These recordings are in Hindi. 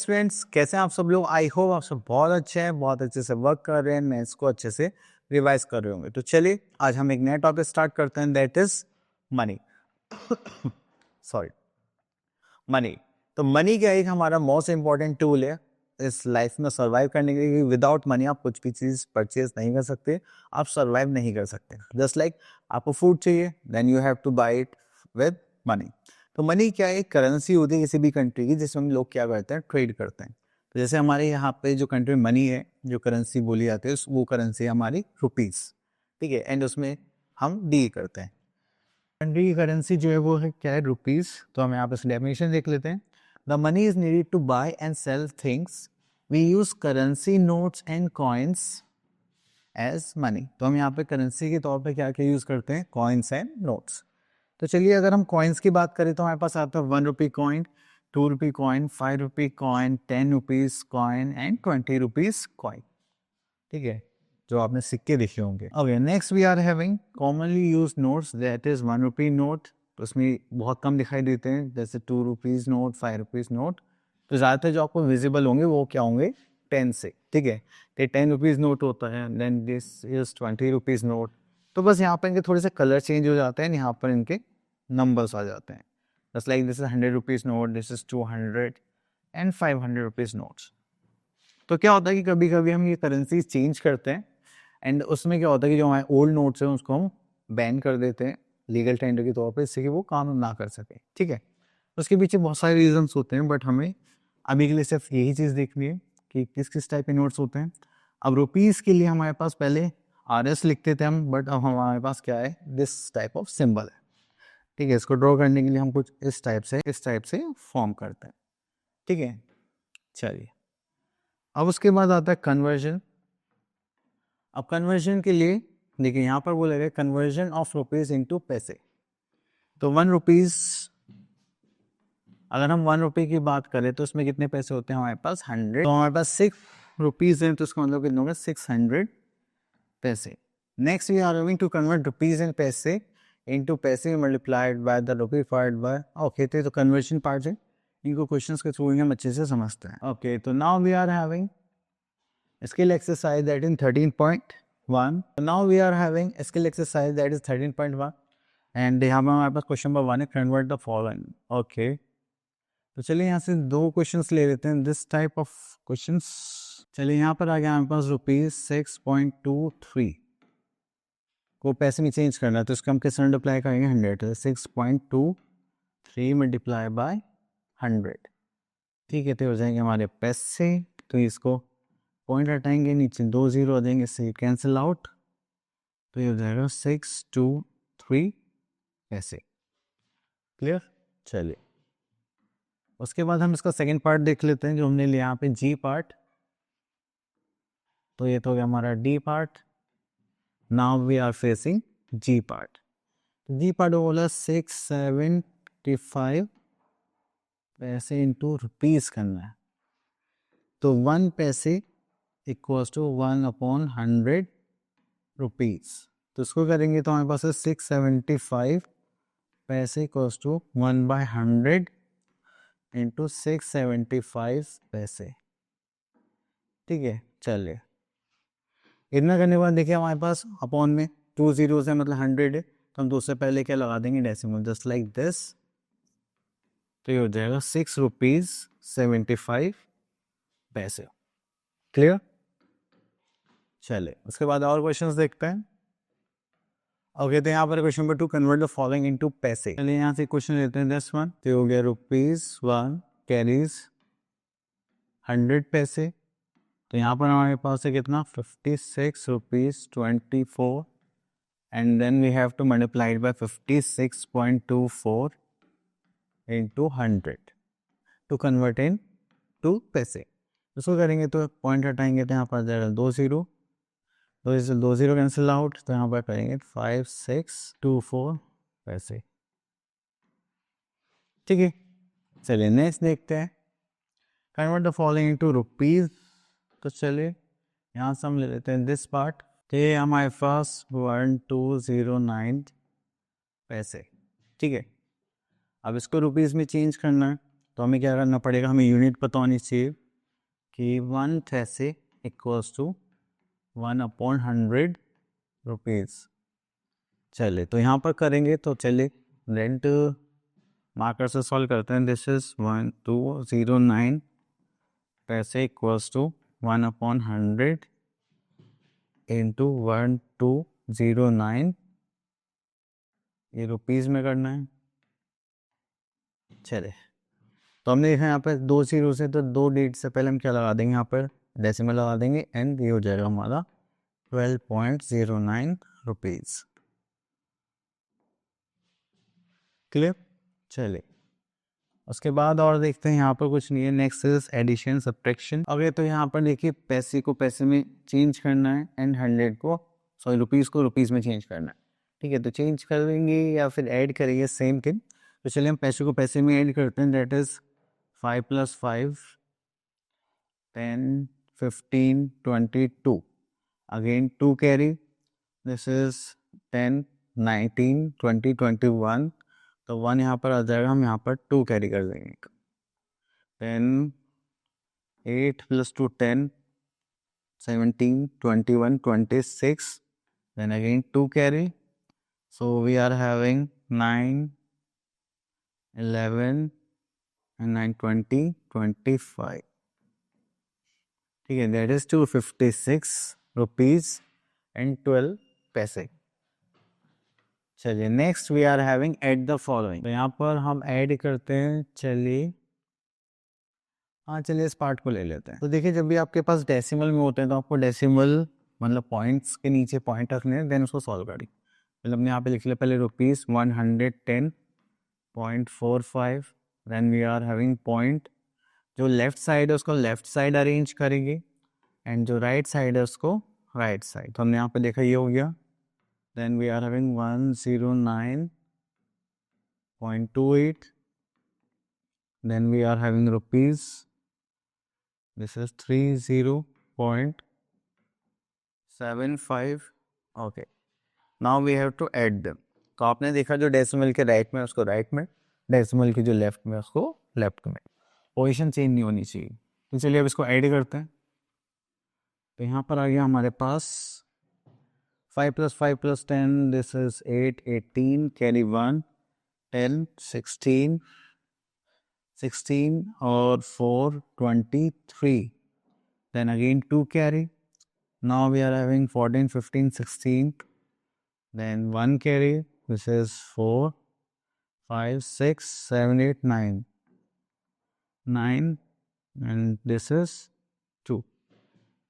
स्टूडेंट्स, कैसे हैं आप सब लोग। आई होप आप सब बहुत अच्छे हैं, बहुत अच्छे से वर्क कर रहे हैं, मैं इसको अच्छे से रिवाइज कर रहे होंगे। तो चलिए आज हम एक नया टॉपिक स्टार्ट करते हैं, that is money. Sorry, money. तो मनी क्या एक हमारा मोस्ट इंपॉर्टेंट टूल है इस लाइफ में सर्वाइव करने के लिए। विदाउट मनी आप कुछ भी चीज परचेज नहीं कर सकते, आप सर्वाइव नहीं कर सकते। जस्ट लाइक आपको फूड चाहिए, then you have to buy it with money. तो मनी क्या एक करेंसी होती है किसी भी कंट्री की, जिसमें लोग क्या करते हैं, ट्रेड करते हैं। तो जैसे हमारे यहाँ पे जो कंट्री में मनी है, जो करेंसी बोली जाती है, वो करेंसी है हमारी रुपीज, ठीक है। एंड उसमें हम डील करते हैं। कंट्री की करेंसी जो है वो है क्या है, रुपीज। तो हम यहाँ पे डेफिनेशन देख लेते हैं। The money is needed to buy and sell things, we use currency notes and coins as money. तो हम यहाँ पे करेंसी के तौर पे क्या क्या यूज करते हैं, कॉइन्स एंड नोट्स। तो चलिए अगर हम कॉइन्स की बात करें तो हमारे पास आता है 1 rupee coin, 2 rupee coin, 5 rupee coin, 10 rupees coin and 20 rupees coin, ठीक है, जो आपने सिक्के देखे होंगे। Okay, next we are having commonly use notes, that is 1 rupee note. तो उसमें बहुत कम दिखाई देते हैं, जैसे 2 रुपीज नोट, 5 रुपीज नोट। तो ज़्यादातर जो आपको विजिबल होंगे वो क्या होंगे, 10 से, ठीक है। तो 10 रुपीज नोट होता है, then this is 20 rupees note. तो बस यहाँ पर इनके थोड़े से कलर चेंज हो जाते हैं, यहाँ पर इनके नंबर्स आ जाते हैं। Just like this is 100 rupees note, this is 200 and 500 rupees notes. तो क्या होता है कि कभी कभी हम ये करेंसी चेंज करते हैं, एंड उसमें क्या होता है कि जो हमारे ओल्ड नोट्स हैं उसको हम बैन कर देते हैं लीगल टेंडर के तौर पे, इससे कि वो काम ना कर सके, ठीक है। उसके पीछे बहुत सारे रीजंस होते हैं, बट हमें अभी के लिए सिर्फ यही चीज़ देखनी है कि किस किस टाइप के नोट्स होते हैं। अब रुपीज़ के लिए हमारे पास पहले RS लिखते थे हम, बट अब हमारे पास क्या है, दिस टाइप ऑफ सिंबल है, ठीक है। इसको ड्रॉ करने के लिए हम कुछ इस टाइप से फॉर्म करते हैं, ठीक है। चलिए अब उसके बाद आता है कन्वर्जन। अब कन्वर्जन के लिए देखिए यहाँ पर बोलेगा कन्वर्जन ऑफ रुपीज इनटू पैसे। तो 1 रुपीज, अगर हम 1 रुपये की बात करें तो उसमें कितने पैसे होते हैं हमारे पास, 100। तो हमारे पास 6 रुपीज हैं, तो उसका मतलब कितने होगा, 600 पैसे। Next we are going to convert rupees and पैसे इनटू पैसे multiplied by the rupee divided by, okay. तो कन्वर्जन पार्ट है, इनको क्वेश्चंस के थ्रू हम अच्छे से समझते हैं। ओके, तो now we are having skill exercise that is 13.1. So now we are having a skill exercise that is 13.1 and यहाँ पर हमारे पास क्वेश्चन नंबर 1 है, कन्वर्ट द फॉलोइंग, ओके। तो चलिए यहाँ से 2 क्वेश्चंस ले लेते हैं, दिस टाइप ऑफ क्वेश्चंस। चलिए यहाँ पर आ गया हमारे पास रुपीज 6.23 को पैसे में चेंज करना है, तो इसका हम किस मल्टीप्लाई करेंगे, 100। 6.23 मल्टीप्लाई बाय 100, ठीक है। तो हो जाएंगे हमारे पैसे। तो इसको पॉइंट हटाएंगे, नीचे 2 0 आ जाएंगे, इससे कैंसिल आउट। तो ये हो जाएगा 623 पैसे, क्लियर। चलिए उसके बाद हम इसका सेकंड पार्ट देख लेते हैं, जो हमने लिया यहाँ पे जी पार्ट। तो ये तो हो गया हमारा D part. Now we are facing G part. G part बोला 675 पैसे इंटू रुपीज करना है। तो 1 पैसे इक्वल्स टू 1/100 रुपीज। तो इसको करेंगे तो हमारे पास है 675 पैसे इक्वल्स टू 1/100 इंटू 675 पैसे, ठीक है। चलिए इतना करने के बाद देखिए हमारे पास अपॉन में 2 zeros है, मतलब 100 है, तो हम 2 से पहले क्या लगा देंगे, डेसिमल, जस्ट लाइक दिस। तो ये हो जाएगा 6 रुपीज 75 पैसे, क्लियर। चलिए उसके बाद और क्वेश्चंस देखते हैं। ओके, तो यहाँ पर question number 2, convert the following into पैसे। चलिए यहाँ से क्वेश्चन लेते हैं, दिस वन। तो हो गया रुपीज 1 कैरीज 100 पैसे। तो यहाँ पर हमारे पास है कितना, 56 rupees 24 and then we have to multiply by 56.24 into 100 to convert into पैसे। इसको करेंगे तो पॉइंट हटाएंगे तो यहाँ पर जाएगा 2 0, तो इसे 2 0 कैंसिल आउट, तो यहाँ पर करेंगे 5624 पैसे, ठीक है। चलिए नेक्स्ट देखते हैं, convert the following into rupees. तो चलिए यहाँ से हम ले लेते हैं दिस पार्ट। तो ये हमारे पास 1209 पैसे, ठीक है। अब इसको रुपीज में चेंज करना है, तो हमें क्या करना पड़ेगा, हमें यूनिट पता होनी चाहिए कि 1 पैसे इक्वल्स टू 1/100 रुपीज़। चलिए तो यहाँ पर करेंगे, तो चलिए रेंट मार्कर से सॉल्व करते हैं। दिस इज 1209 पैसे इक्वल्स टू 1/100 इंटू 1209, ये रुपीज़ में करना है। चले तो हमने देखा यहाँ पर 2 जीरो से, तो 2 डिजिट से पहले हम क्या लगा देंगे, यहाँ पर डेसिमल लगा देंगे एंड ये हो जाएगा हमारा 12.09 रुपीज़। क्लियर। चलिए उसके बाद और देखते हैं, यहाँ पर कुछ नहीं है। Next is addition subtraction. अगर तो यहाँ पर देखिए पैसे को पैसे में चेंज करना है एंड 100 को रुपीज़ को रुपीज़ में चेंज करना है। ठीक है, तो चेंज करेंगे या फिर ऐड करेंगे, सेम थिंग। तो चलिए हम पैसे को पैसे में ऐड करते हैं। That is 5 + 5 10 15 22, again 2 carry, this is 10 19 20 21, तो 1 यहाँ पर आ जाएगा, हम यहाँ पर 2 कैरी कर देंगे। 10 8 + 2 10 17 21 26, then again 2 carry, so we are having 9 11 and 9 20 25, ठीक है, that is 256 rupees and 12 पैसे। चलिए next we are having at the following, तो यहाँ पर हम ऐड करते हैं। चलिए हाँ, चलिए इस पार्ट को ले लेते हैं। तो देखिए जब भी आपके पास डेसिमल में होते हैं तो आपको डेसिमल मतलब पॉइंट्स के नीचे पॉइंट रखने हैं, देन उसको सॉल्व करें। मतलब हमने यहाँ पे लिख लिया पहले ₹110.45, then we are having point, जो लेफ्ट साइड है उसको लेफ्ट साइड अरेंज करेंगे एंड जो राइट साइड है उसको राइट साइड। तो हमने यहाँ पे देखा ये हो गया। Then we are having 109.28, then we are having rupees, this is 30.75, okay, now we have to add them। तो आपने देखा जो डेसिमल के राइट में उसको राइट में, डेसिमल के जो लेफ्ट में उसको लेफ्ट में, पोजीशन चेंज नहीं होनी चाहिए। तो चलिए अब इसको ऐड करते हैं। तो यहाँ पर आ गया हमारे पास 5 + 5 + 10, दिस इज 8 18, कैरी 1 10 16 16 और 4 23, then again 2 carry, now we are having 14 15 16, then 1 carry, this is 4 5 6 7 8 9 9, and this is 2,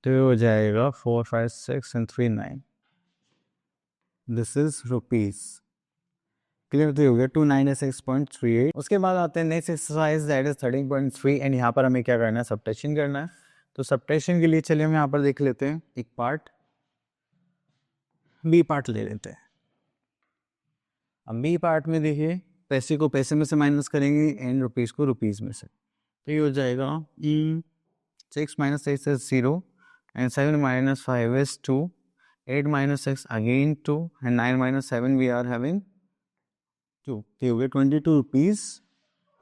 तो हो जाएगा 4 5 6 and 3 9, this is rupees। Clear तो हो गया 296.38। उसके बाद आते हैं next exercise, that is 13.3, and यहाँ पर हमें क्या करना है, सब्ट्रैक्शन करना है। तो सब्ट्रैक्शन के लिए चलिए हम यहाँ पर देख लेते हैं एक पार्ट, बी पार्ट ले लेते हैं। अब बी पार्ट में देखिए पैसे को पैसे में से माइनस करेंगे एंड रुपीज़ को रुपीज़ में से, तो ये हो जाएगा 6 - 6 is 0 and 7 - 5 is 2, 8 - 6 again 2 and 9 - 7 we are having 2, तो हो गया 22 रुपीज़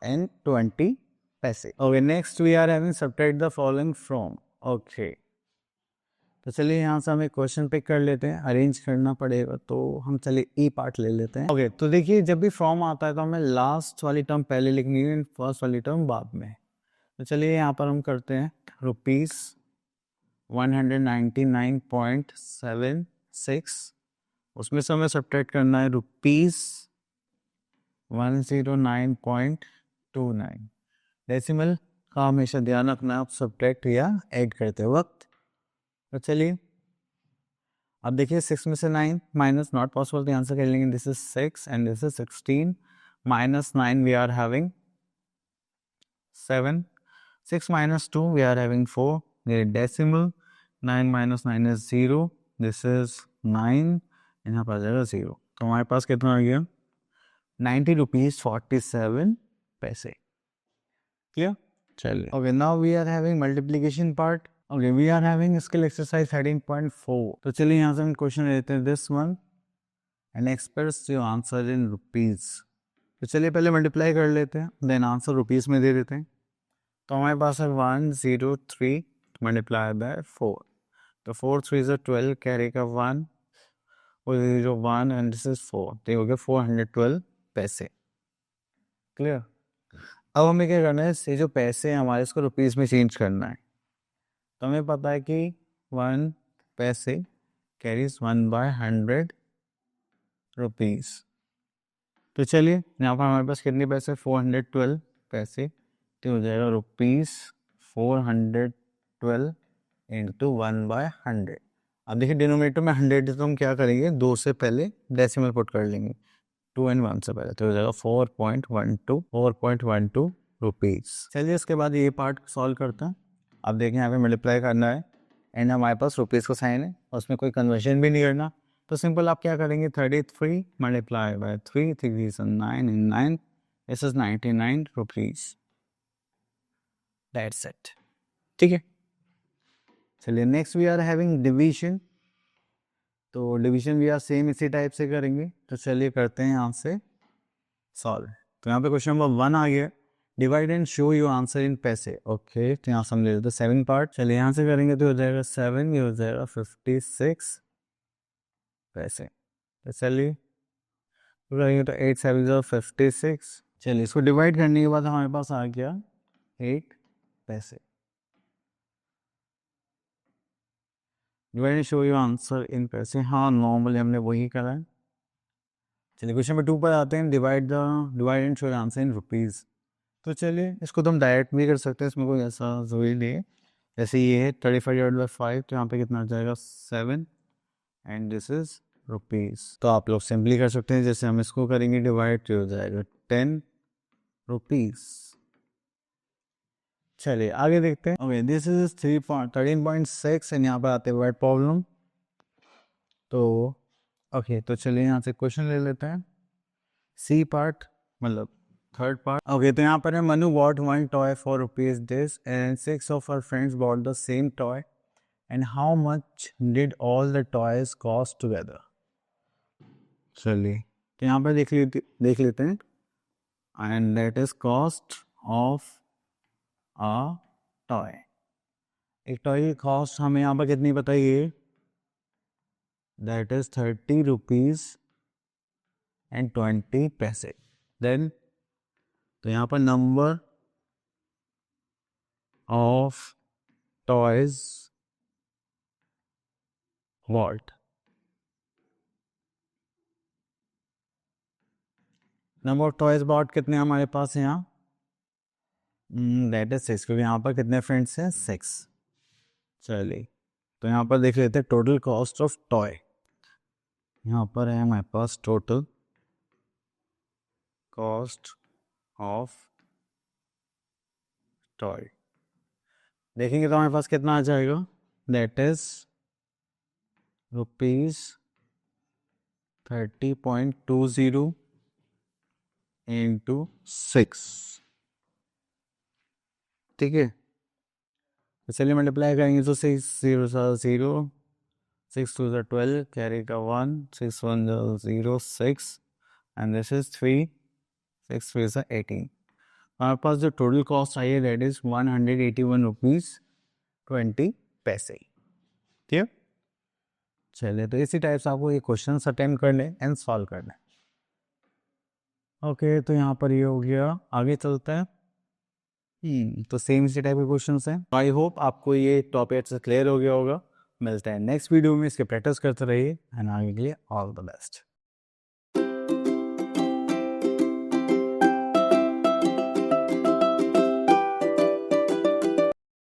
and 20 पैसे। Okay, next we are having subtract the following from. Okay, तो चलिए यहाँ से हमें क्वेश्चन पिक कर लेते हैं, अरेंज करना पड़ेगा, तो हम चलिए ई पार्ट ले लेते हैं। ओके, तो देखिए जब भी फ्रॉम आता है तो हमें लास्ट वाली टर्म पहले लिखनी है, फर्स्ट वाली टर्म बाद में। तो चलिए यहाँ पर हम करते हैं रुपीज़ 199.76, उसमें से हमें सब्ट्रैक्ट करना है रुपीज़ 109.29। डेसिमल का हमेशा ध्यान रखना है आप सब्ट्रैक्ट या ऐड करते वक्त। तो चलिए अब देखिए 6 में से 9 माइनस नॉट पॉसिबल, तो आंसर कर लेंगे। This is 6 and this is 16, -9 we are having 7, 6 - 2 we are having 4, decimal 9 - 9 is 0, this is 9, यहाँ पर आ जाएगा 0, तो हमारे पास कितना आ गया 90 रुपीज़ 47 पैसे। क्लियर। चलिए okay, now we are having multiplication part. Okay, we are having skill exercise 13.4। तो चलिए यहाँ से हम क्वेश्चन लेते हैं, this one, and express your answer in rupees. तो चलिए पहले मल्टीप्लाई कर लेते हैं, देन आंसर रुपीज़ में दे देते हैं। तो हमारे पास है 103 मल्टीप्लाई बाय 4, तो 4 3 is 12, कैरी का 1 और 1 एंड दिस इज 4, तो ये हो गया 412 पैसे। क्लियर। अब हमें क्या करना है, ये जो पैसे हैं हमारे, इसको रुपीज़ में चेंज करना है। तो हमें पता है कि 1 पैसे कैरीज 1/100 रुपीज़। तो चलिए यहाँ पर हमारे पास कितने पैसे, 412 पैसे, तो हो जाएगा रुपीज़ 412 इंटू 1/100। अब देखिए डिनोमिनेटर में 100 है तो हम क्या करेंगे, 2 से पहले डेसिमल पुट कर लेंगे, 2 एंड 1 से पहले, तो हो जाएगा 4.12 रुपीज़। चलिए इसके बाद ये पार्ट सॉल्व करते हैं। अब देखिए यहाँ पे मल्टीप्लाई करना है एंड हमारे पास रुपीज़ का साइन है और उसमें कोई कन्वर्जन भी नहीं करना, तो सिंपल आप क्या करेंगे, 33 multiply by 3, 3 is 9 and 9, this is 99 rupees, that's it. ठीक है, चलिए next we are having division. तो डिवीजन भी आप सेम इसी टाइप से करेंगे, तो चलिए करते हैं यहाँ से सॉल्व। तो यहाँ पे क्वेश्चन नंबर 1 आ गया, divide and show your answer इन पैसे। ओके, तो यहाँ समझ लेते 7 पार्ट। चलिए यहाँ से करेंगे तो हो जाएगा 7, ये हो जाएगा 56 पैसे। तो चलिए तो करेंगे तो 8 7 जो 56। चलिए इसको डिवाइड करने के बाद हमारे पास आ गया 8 पैसे। Divide and show your answer इन पैसे, हाँ नॉर्मली हमने वही करा है। चलिए क्वेश्चन नंबर 2 पर आते हैं, divide and show your answer in rupees. तो चलिए इसको तो हम डायरेक्ट भी कर सकते हैं, इसमें कोई ऐसा ज़रूरी नहीं है। जैसे ये है 35/5, तो यहाँ पे कितना आ जाएगा 7 एंड दिस इज रुपीज़। तो आप लोग सिंपली कर सकते हैं, जैसे हम इसको करेंगे डिवाइड तो हो जाएगा 10 रुपीज़। चलिए आगे देखते हैं। ओके, दिस इज 13.6 एंड यहाँ पर आते हैं वर्ड प्रॉब्लम। तो ओके, तो चलिए यहाँ से क्वेश्चन ले लेते हैं। सी पार्ट मतलब थर्ड पार्ट। ओके, तो यहाँ पर है Manu bought 1 toy for rupees this and 6 of her friends bought the same toy and how much did all the toys cost together. चलिए तो यहाँ पर देख लेते हैं, and that is cost of a toy. एक टॉय की कॉस्ट हमें यहाँ पर कितनी बताइए, दैट इज 30 रुपीज़ एंड 20 पैसे। देन तो यहाँ पर number of toys what, number of toys bought कितने हमारे पास हैं यहाँ, दैट इज 6, क्योंकि यहाँ पर कितने फ्रेंड्स हैं 6। चलिए तो यहाँ पर देख लेते हैं टोटल कॉस्ट ऑफ टॉय। यहाँ पर है हमारे पास टोटल कॉस्ट ऑफ टॉय, देखेंगे तो हमारे पास कितना आ जाएगा, दैट इज रुपीज़ 30.20 इंटू 6। ठीक है, तो चलिए मल्टीप्लाई करेंगे तो 6 0 0, 6 2 12, कैरी का 1, 6 1 0 6 एंड दिस इज 3, 6 3 18। हमारे पास जो टोटल कॉस्ट आई है दैट इज 181 रुपीज़ 20 पैसे। ठीक है, चलिए तो इसी टाइप से आपको ये क्वेश्चन अटेम्प्ट करने एंड सॉल्व करना है। ओके, तो यहाँ पर ये हो गया, आगे चलते हैं। तो सेम इसी टाइप के क्वेश्चंस हैं। आई होप आपको ये टॉपिक अच्छे से क्लियर हो गया होगा। मिलते हैं नेक्स्ट वीडियो में, इसके प्रैक्टिस करते रहिए एंड आगे के लिए ऑल द बेस्ट।